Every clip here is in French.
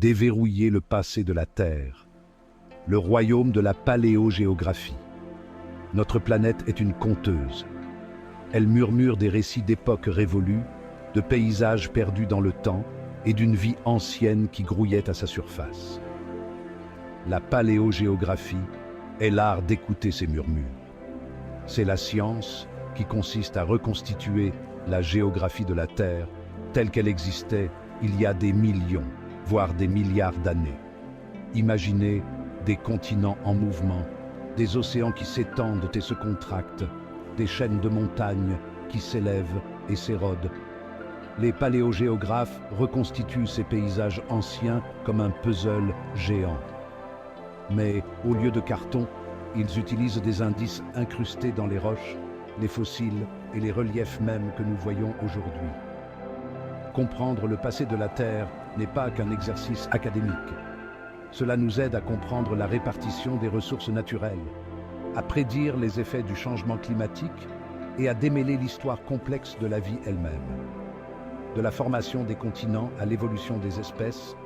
déverrouiller le passé de la Terre, le royaume de la paléogéographie. Notre planète est une conteuse. Elle murmure des récits d'époques révolues, de paysages perdus dans le temps et d'une vie ancienne qui grouillait à sa surface. La paléogéographie est l'art d'écouter ces murmures. C'est la science qui consiste à reconstituer la géographie de la Terre telle qu'elle existait il y a des millions, voire des milliards d'années. Imaginez des continents en mouvement, des océans qui s'étendent et se contractent, des chaînes de montagnes qui s'élèvent et s'érodent. Les paléogéographes reconstituent ces paysages anciens comme un puzzle géant. Mais au lieu de carton, ils utilisent des indices incrustés dans les roches, les fossiles et les reliefs mêmes que nous voyons aujourd'hui. Comprendre le passé de la Terre n'est pas qu'un exercice académique. Cela nous aide à comprendre la répartition des ressources naturelles, à prédire les effets du changement climatique et à démêler l'histoire complexe de la vie elle-même. De la formation des continents à l'évolution des espèces,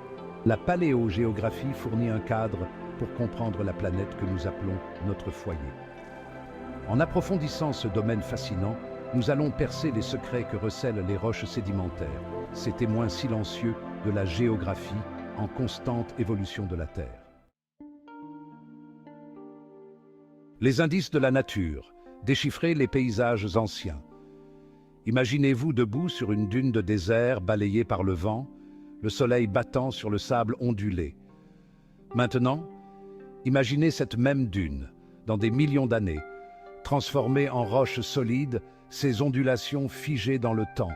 la paléogéographie fournit un cadre pour comprendre la planète que nous appelons notre foyer. En approfondissant ce domaine fascinant, nous allons percer les secrets que recèlent les roches sédimentaires, ces témoins silencieux de la géographie en constante évolution de la Terre. Les indices de la nature, déchiffrer les paysages anciens. Imaginez-vous debout sur une dune de désert balayée par le vent, le soleil battant sur le sable ondulé. Maintenant, imaginez cette même dune, dans des millions d'années, transformée en roches solides, ces ondulations figées dans le temps.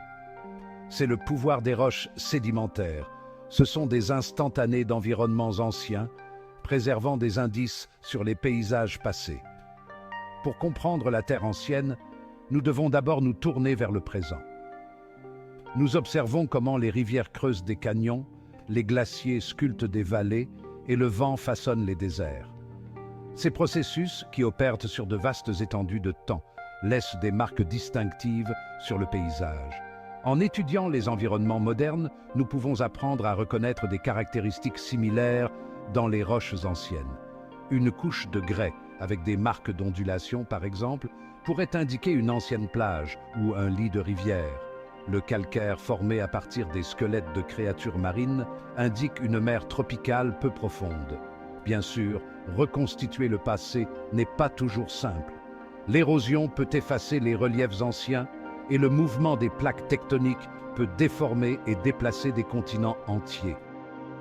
C'est le pouvoir des roches sédimentaires. Ce sont des instantanés d'environnements anciens, préservant des indices sur les paysages passés. Pour comprendre la Terre ancienne, nous devons d'abord nous tourner vers le présent. Nous observons comment les rivières creusent des canyons, les glaciers sculptent des vallées et le vent façonne les déserts. Ces processus, qui opèrent sur de vastes étendues de temps, laissent des marques distinctives sur le paysage. En étudiant les environnements modernes, nous pouvons apprendre à reconnaître des caractéristiques similaires dans les roches anciennes. Une couche de grès, avec des marques d'ondulation par exemple, pourrait indiquer une ancienne plage ou un lit de rivière. Le calcaire formé à partir des squelettes de créatures marines indique une mer tropicale peu profonde. Bien sûr, reconstituer le passé n'est pas toujours simple. L'érosion peut effacer les reliefs anciens et le mouvement des plaques tectoniques peut déformer et déplacer des continents entiers.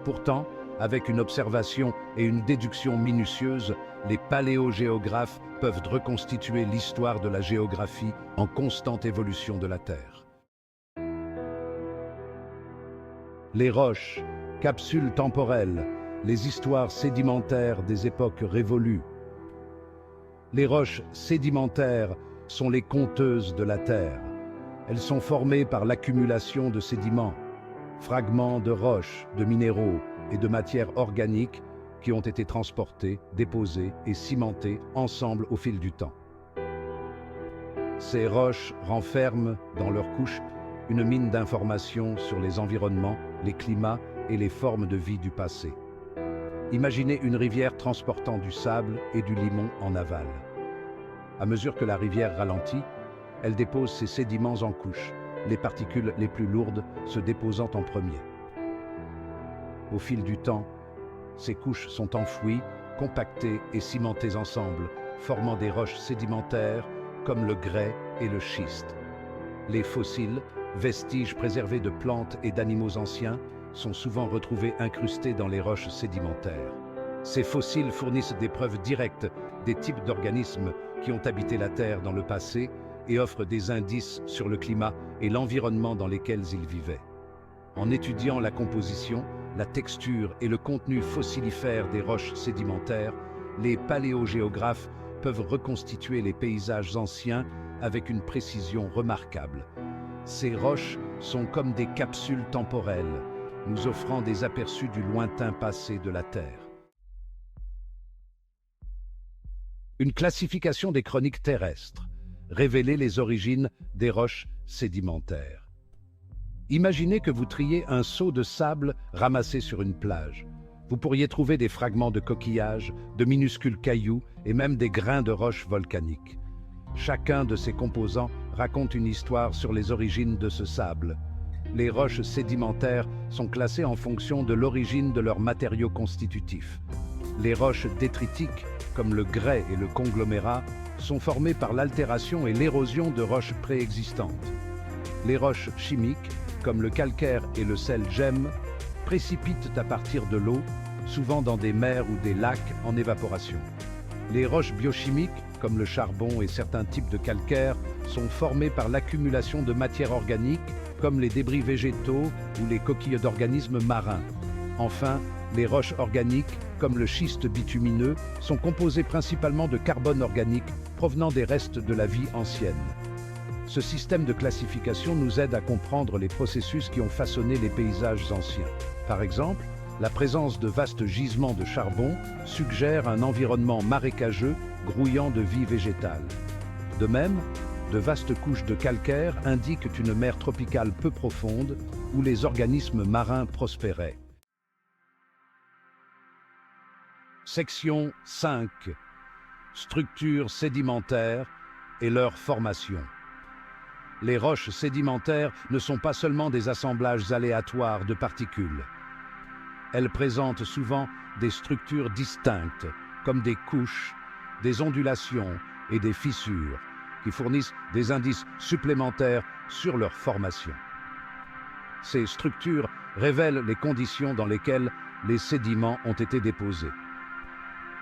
Pourtant, avec une observation et une déduction minutieuse, les paléogéographes peuvent reconstituer l'histoire de la géographie en constante évolution de la Terre. Les roches, capsules temporelles, les histoires sédimentaires des époques révolues. Les roches sédimentaires sont les conteuses de la Terre. Elles sont formées par l'accumulation de sédiments, fragments de roches, de minéraux et de matières organiques qui ont été transportés, déposés et cimentés ensemble au fil du temps. Ces roches renferment dans leur couche une mine d'informations sur les environnements, les climats et les formes de vie du passé. Imaginez une rivière transportant du sable et du limon en aval. À mesure que la rivière ralentit, elle dépose ses sédiments en couches, les particules les plus lourdes se déposant en premier. Au fil du temps, ces couches sont enfouies, compactées et cimentées ensemble, formant des roches sédimentaires comme le grès et le schiste. Les fossiles, vestiges préservés de plantes et d'animaux anciens, sont souvent retrouvés incrustés dans les roches sédimentaires. Ces fossiles fournissent des preuves directes des types d'organismes qui ont habité la Terre dans le passé et offrent des indices sur le climat et l'environnement dans lesquels ils vivaient. En étudiant la composition, la texture et le contenu fossilifère des roches sédimentaires, les paléogéographes peuvent reconstituer les paysages anciens avec une précision remarquable. Ces roches sont comme des capsules temporelles, nous offrant des aperçus du lointain passé de la Terre. Une classification des chroniques terrestres, révéler les origines des roches sédimentaires. Imaginez que vous triez un seau de sable ramassé sur une plage. Vous pourriez trouver des fragments de coquillages, de minuscules cailloux et même des grains de roches volcaniques. Chacun de ces composants raconte une histoire sur les origines de ce sable. Les roches sédimentaires sont classées en fonction de l'origine de leurs matériaux constitutifs. Les roches détritiques, comme le grès et le conglomérat, sont formées par l'altération et l'érosion de roches préexistantes. Les roches chimiques, comme le calcaire et le sel gemme, précipitent à partir de l'eau, souvent dans des mers ou des lacs en évaporation. Les roches biochimiques, comme le charbon et certains types de calcaire, sont formées par l'accumulation de matières organiques, comme les débris végétaux ou les coquilles d'organismes marins. Enfin, les roches organiques, comme le schiste bitumineux, sont composées principalement de carbone organique provenant des restes de la vie ancienne. Ce système de classification nous aide à comprendre les processus qui ont façonné les paysages anciens. Par exemple, la présence de vastes gisements de charbon suggère un environnement marécageux grouillant de vie végétale. De même, de vastes couches de calcaire indiquent une mer tropicale peu profonde où les organismes marins prospéraient. Section 5. Structures sédimentaires et leur formation. Les roches sédimentaires ne sont pas seulement des assemblages aléatoires de particules. Elles présentent souvent des structures distinctes, comme des couches, des ondulations et des fissures, qui fournissent des indices supplémentaires sur leur formation. Ces structures révèlent les conditions dans lesquelles les sédiments ont été déposés.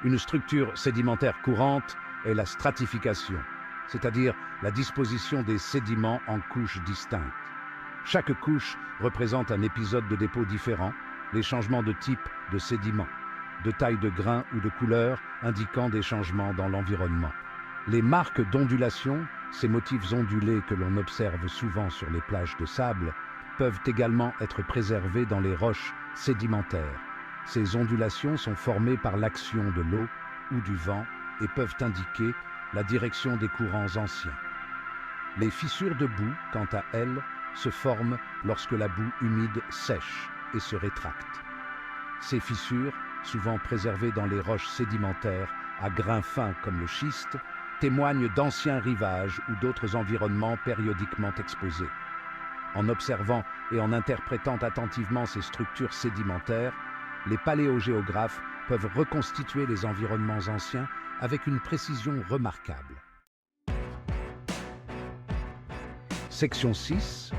Une structure sédimentaire courante est la stratification, c'est-à-dire la disposition des sédiments en couches distinctes. Chaque couche représente un épisode de dépôt différent, les changements de type de sédiments, de taille de grain ou de couleur indiquant des changements dans l'environnement. Les marques d'ondulation, ces motifs ondulés que l'on observe souvent sur les plages de sable, peuvent également être préservés dans les roches sédimentaires. Ces ondulations sont formées par l'action de l'eau ou du vent et peuvent indiquer la direction des courants anciens. Les fissures de boue, quant à elles, se forment lorsque la boue humide sèche et se rétracte. Ces fissures, souvent préservées dans les roches sédimentaires à grains fins comme le schiste, témoignent d'anciens rivages ou d'autres environnements périodiquement exposés. En observant et en interprétant attentivement ces structures sédimentaires, les paléogéographes peuvent reconstituer les environnements anciens avec une précision remarquable. Section 6.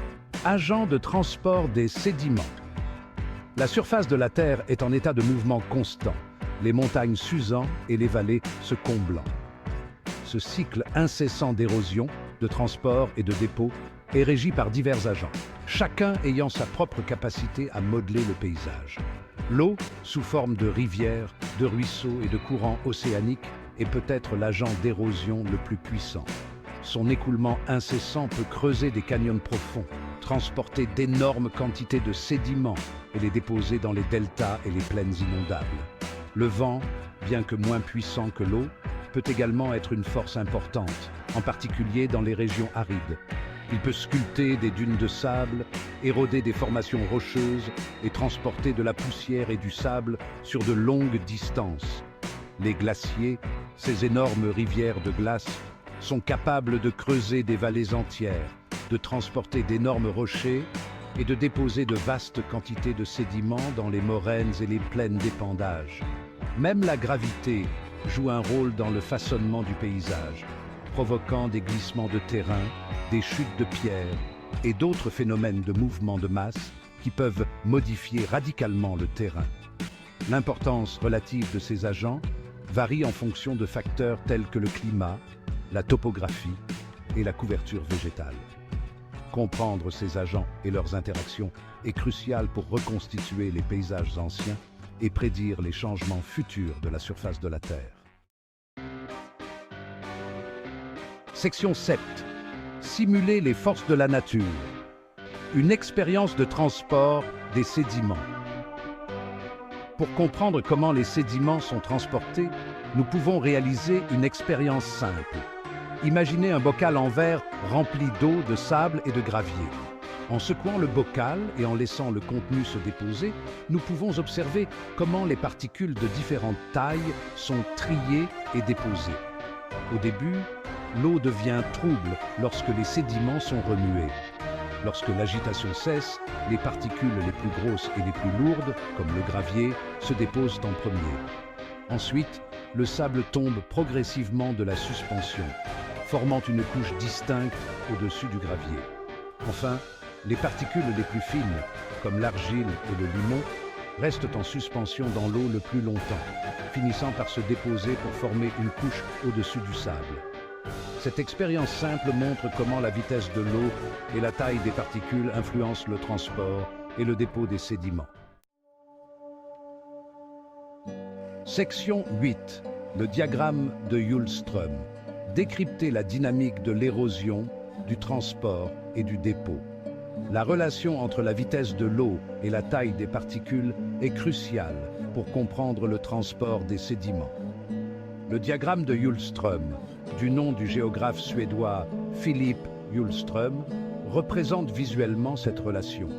Agents de transport des sédiments. La surface de la Terre est en état de mouvement constant, les montagnes s'usant et les vallées se comblant. Ce cycle incessant d'érosion, de transport et de dépôt est régi par divers agents, chacun ayant sa propre capacité à modeler le paysage. L'eau, sous forme de rivières, de ruisseaux et de courants océaniques, est peut-être l'agent d'érosion le plus puissant. Son écoulement incessant peut creuser des canyons profonds, transporter d'énormes quantités de sédiments et les déposer dans les deltas et les plaines inondables. Le vent, bien que moins puissant que l'eau, peut également être une force importante, en particulier dans les régions arides. Il peut sculpter des dunes de sable, éroder des formations rocheuses et transporter de la poussière et du sable sur de longues distances. Les glaciers, ces énormes rivières de glace, sont capables de creuser des vallées entières, de transporter d'énormes rochers et de déposer de vastes quantités de sédiments dans les moraines et les plaines d'épandage. Même la gravité joue un rôle dans le façonnement du paysage, provoquant des glissements de terrain, des chutes de pierres et d'autres phénomènes de mouvement de masse qui peuvent modifier radicalement le terrain. L'importance relative de ces agents varie en fonction de facteurs tels que le climat, la topographie et la couverture végétale. Comprendre ces agents et leurs interactions est crucial pour reconstituer les paysages anciens et prédire les changements futurs de la surface de la Terre. Section 7. Simuler les forces de la nature. Une expérience de transport des sédiments. Pour comprendre comment les sédiments sont transportés, nous pouvons réaliser une expérience simple. Imaginez un bocal en verre rempli d'eau, de sable et de gravier. En secouant le bocal et en laissant le contenu se déposer, nous pouvons observer comment les particules de différentes tailles sont triées et déposées. Au début, l'eau devient trouble lorsque les sédiments sont remués. Lorsque l'agitation cesse, les particules les plus grosses et les plus lourdes, comme le gravier, se déposent en premier. Ensuite, le sable tombe progressivement de la suspension, formant une couche distincte au-dessus du gravier. Enfin, les particules les plus fines, comme l'argile et le limon, restent en suspension dans l'eau le plus longtemps, finissant par se déposer pour former une couche au-dessus du sable. Cette expérience simple montre comment la vitesse de l'eau et la taille des particules influencent le transport et le dépôt des sédiments. Section 8. Le diagramme de Hjulström. Décrypter la dynamique de l'érosion, du transport et du dépôt. La relation entre la vitesse de l'eau et la taille des particules est cruciale pour comprendre le transport des sédiments. Le diagramme de Hjulström, du nom du géographe suédois Philip Hjulström, représente visuellement cette relation.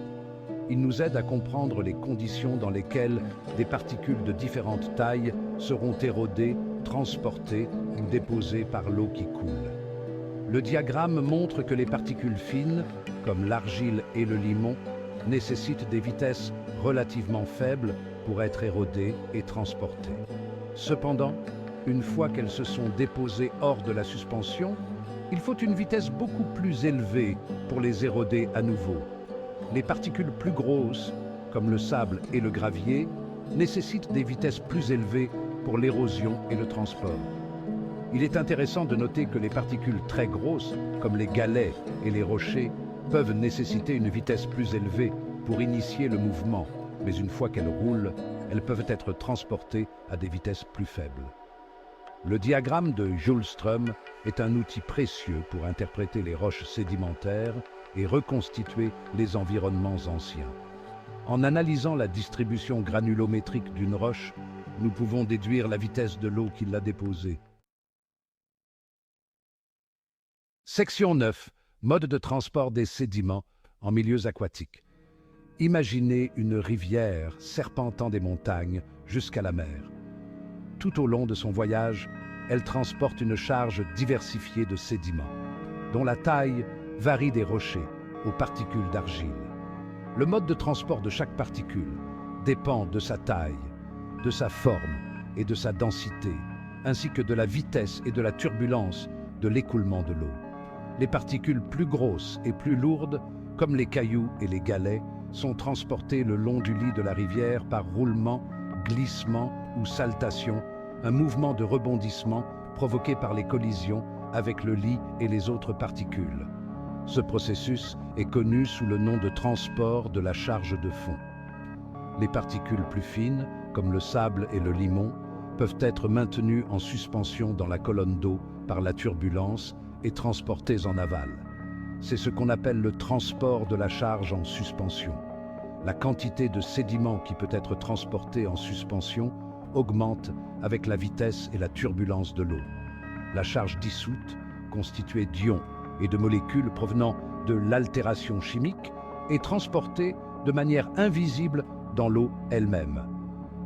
Il nous aide à comprendre les conditions dans lesquelles des particules de différentes tailles seront érodées, transportées ou déposées par l'eau qui coule. Le diagramme montre que les particules fines, comme l'argile et le limon, nécessitent des vitesses relativement faibles pour être érodées et transportées. Cependant, une fois qu'elles se sont déposées hors de la suspension, il faut une vitesse beaucoup plus élevée pour les éroder à nouveau. Les particules plus grosses, comme le sable et le gravier, nécessitent des vitesses plus élevées pour l'érosion et le transport. Il est intéressant de noter que les particules très grosses, comme les galets et les rochers, peuvent nécessiter une vitesse plus élevée pour initier le mouvement, mais une fois qu'elles roulent, elles peuvent être transportées à des vitesses plus faibles. Le diagramme de Hjulström est un outil précieux pour interpréter les roches sédimentaires et reconstituer les environnements anciens. En analysant la distribution granulométrique d'une roche, nous pouvons déduire la vitesse de l'eau qui l'a déposée. Section 9. Mode de transport des sédiments en milieux aquatiques. Imaginez une rivière serpentant des montagnes jusqu'à la mer. Tout au long de son voyage, elle transporte une charge diversifiée de sédiments, dont la taille varie des rochers aux particules d'argile. Le mode de transport de chaque particule dépend de sa taille, de sa forme et de sa densité, ainsi que de la vitesse et de la turbulence de l'écoulement de l'eau. Les particules plus grosses et plus lourdes, comme les cailloux et les galets, sont transportées le long du lit de la rivière par roulement, glissement ou saltation, un mouvement de rebondissement provoqué par les collisions avec le lit et les autres particules. Ce processus est connu sous le nom de transport de la charge de fond. Les particules plus fines, comme le sable et le limon, peuvent être maintenues en suspension dans la colonne d'eau par la turbulence et transportées en aval. C'est ce qu'on appelle le transport de la charge en suspension. La quantité de sédiment qui peut être transportée en suspension augmente avec la vitesse et la turbulence de l'eau. La charge dissoute, constituée d'ions et de molécules provenant de l'altération chimique, est transportée de manière invisible dans l'eau elle-même.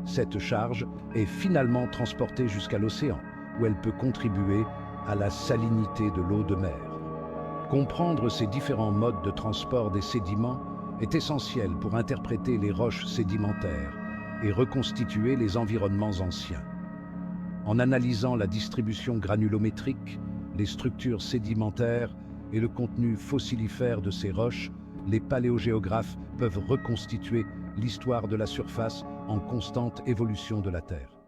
Cette charge est finalement transportée jusqu'à l'océan, où elle peut contribuer à la salinité de l'eau de mer. Comprendre ces différents modes de transport des sédiments est essentiel pour interpréter les roches sédimentaires et reconstituer les environnements anciens. En analysant la distribution granulométrique, les structures sédimentaires et le contenu fossilifère de ces roches, les paléogéographes peuvent reconstituer l'histoire de la surface en constante évolution de la Terre.